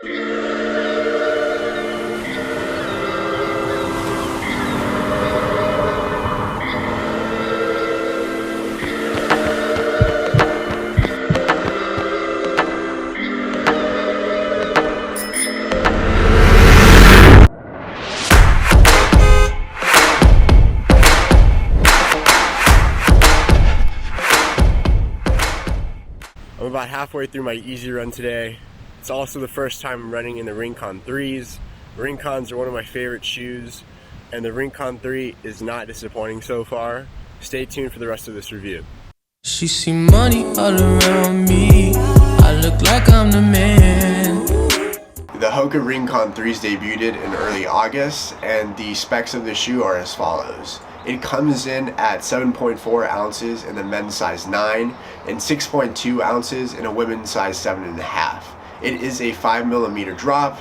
I'm about halfway through my easy run today. It's also the first time I'm running in the Rincon 3s. Rincons are one of my favorite shoes, and the Rincon 3 is not disappointing so far. Stay tuned for the rest of this review. She see money all around me. I look like I'm the man. The Hoka Rincon 3s debuted in early August, and the specs of the shoe are as follows. It comes in at 7.4 ounces in the men's size 9 and 6.2 ounces in a women's size 7.5. It is a 5mm drop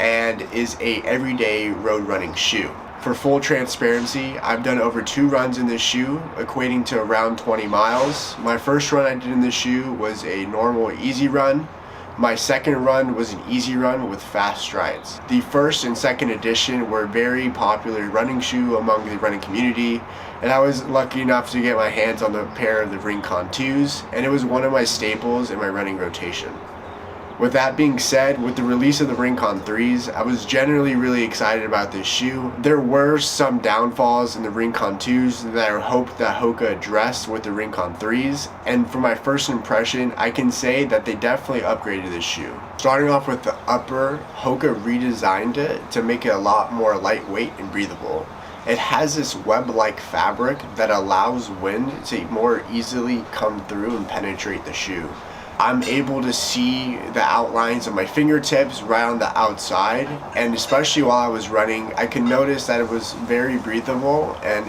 and is a everyday road running shoe. For full transparency, I've done over 2 runs in this shoe, equating to around 20 miles. My first run I did in this shoe was a normal easy run. My second run was an easy run with fast strides. The first and second edition were a very popular running shoe among the running community, and I was lucky enough to get my hands on a pair of the Rincon 2s, and it was one of my staples in my running rotation. With that being said, with the release of the Rincon 3s, I was generally really excited about this shoe. There were some downfalls in the Rincon 2s that I hoped that Hoka addressed with the Rincon 3s, and from my first impression, I can say that they definitely upgraded this shoe. Starting off with the upper, Hoka redesigned it to make it a lot more lightweight and breathable. It has this web-like fabric that allows wind to more easily come through and penetrate the shoe. I'm able to see the outlines of my fingertips right on the outside, and especially while I was running, I could notice that it was very breathable. And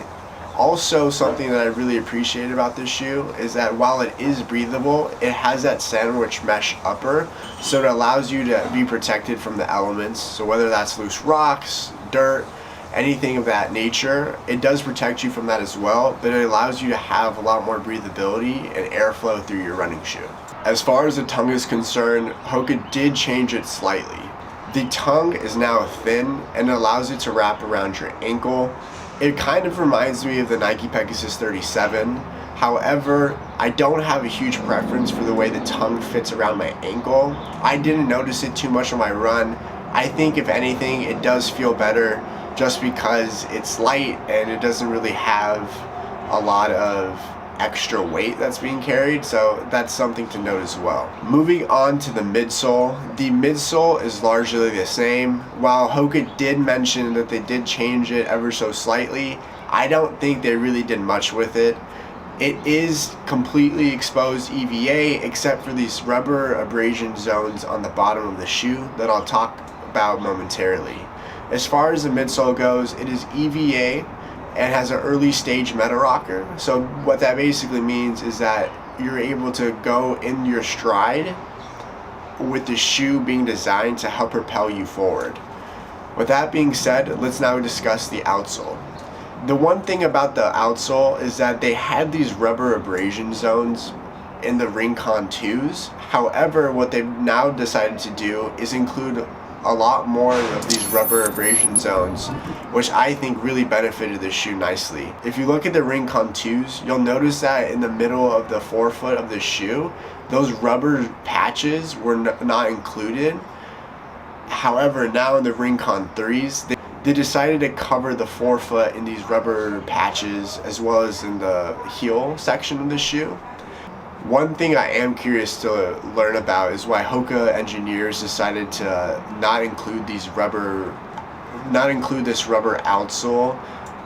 also something that I really appreciate about this shoe is that while it is breathable, it has that sandwich mesh upper, so it allows you to be protected from the elements. So whether that's loose rocks, dirt, anything of that nature, it does protect you from that as well, but it allows you to have a lot more breathability and airflow through your running shoe. As far as the tongue is concerned, Hoka did change it slightly. The tongue is now thin and allows it to wrap around your ankle. It kind of reminds me of the Nike Pegasus 37. However, I don't have a huge preference for the way the tongue fits around my ankle. I didn't notice it too much on my run. I think if anything, it does feel better just because it's light and it doesn't really have a lot of extra weight that's being carried, so that's something to note as well. Moving on to the midsole. The midsole is largely the same. While Hoka did mention that they did change it ever so slightly, I don't think they really did much with it. It is completely exposed EVA except for these rubber abrasion zones on the bottom of the shoe that I'll talk about momentarily. As far as the midsole goes, it is EVA and has an early stage meta rocker. So what that basically means is that you're able to go in your stride with the shoe being designed to help propel you forward. With that being said, let's now discuss the outsole. The one thing about the outsole is that they had these rubber abrasion zones in the Rincon 2s. However, what they've now decided to do is include a lot more of these rubber abrasion zones, which I think really benefited this shoe nicely. If you look at the Rincon 2s, you'll notice that in the middle of the forefoot of the shoe, those rubber patches were not included. However, now in the Rincon 3s, they decided to cover the forefoot in these rubber patches as well as in the heel section of the shoe. One thing I am curious to learn about is why Hoka engineers decided to not include this rubber outsole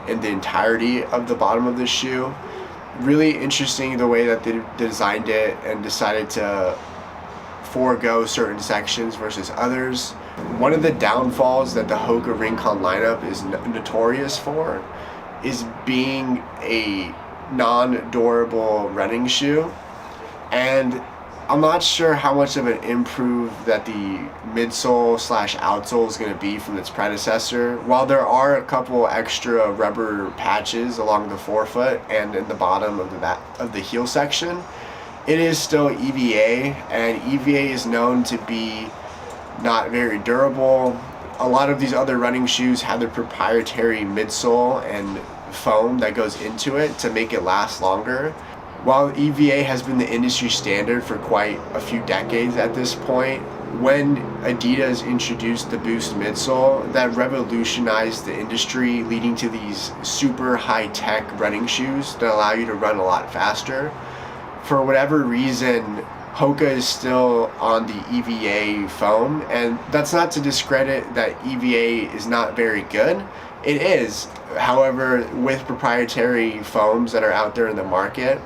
in the entirety of the bottom of the shoe. Really interesting the way that they designed it and decided to forego certain sections versus others. One of the downfalls that the Hoka Rincon lineup is notorious for is being a non-durable running shoe. And I'm not sure how much of an improve that the midsole / outsole is going to be from its predecessor. While there are a couple extra rubber patches along the forefoot and in the bottom of the heel section, it is still EVA, and EVA is known to be not very durable. A lot of these other running shoes have their proprietary midsole and foam that goes into it to make it last longer. While EVA has been the industry standard for quite a few decades at this point, when Adidas introduced the Boost midsole, that revolutionized the industry, leading to these super high-tech running shoes that allow you to run a lot faster. For whatever reason, Hoka is still on the EVA foam, and that's not to discredit that EVA is not very good. It is. However, with proprietary foams that are out there in the market,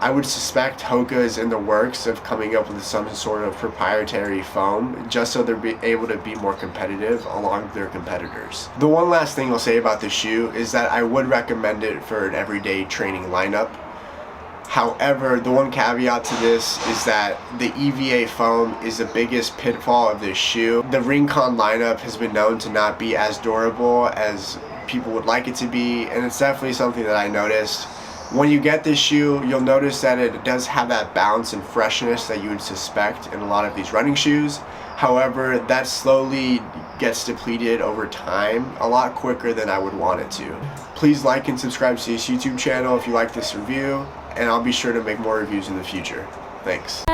I would suspect Hoka is in the works of coming up with some sort of proprietary foam just so they're able to be more competitive along with their competitors. The one last thing I'll say about this shoe is that I would recommend it for an everyday training lineup. However, the one caveat to this is that the EVA foam is the biggest pitfall of this shoe. The Rincon lineup has been known to not be as durable as people would like it to be, and it's definitely something that I noticed. When you get this shoe, you'll notice that it does have that bounce and freshness that you would suspect in a lot of these running shoes. However, that slowly gets depleted over time a lot quicker than I would want it to. Please like and subscribe to this YouTube channel if you like this review, and I'll be sure to make more reviews in the future. Thanks.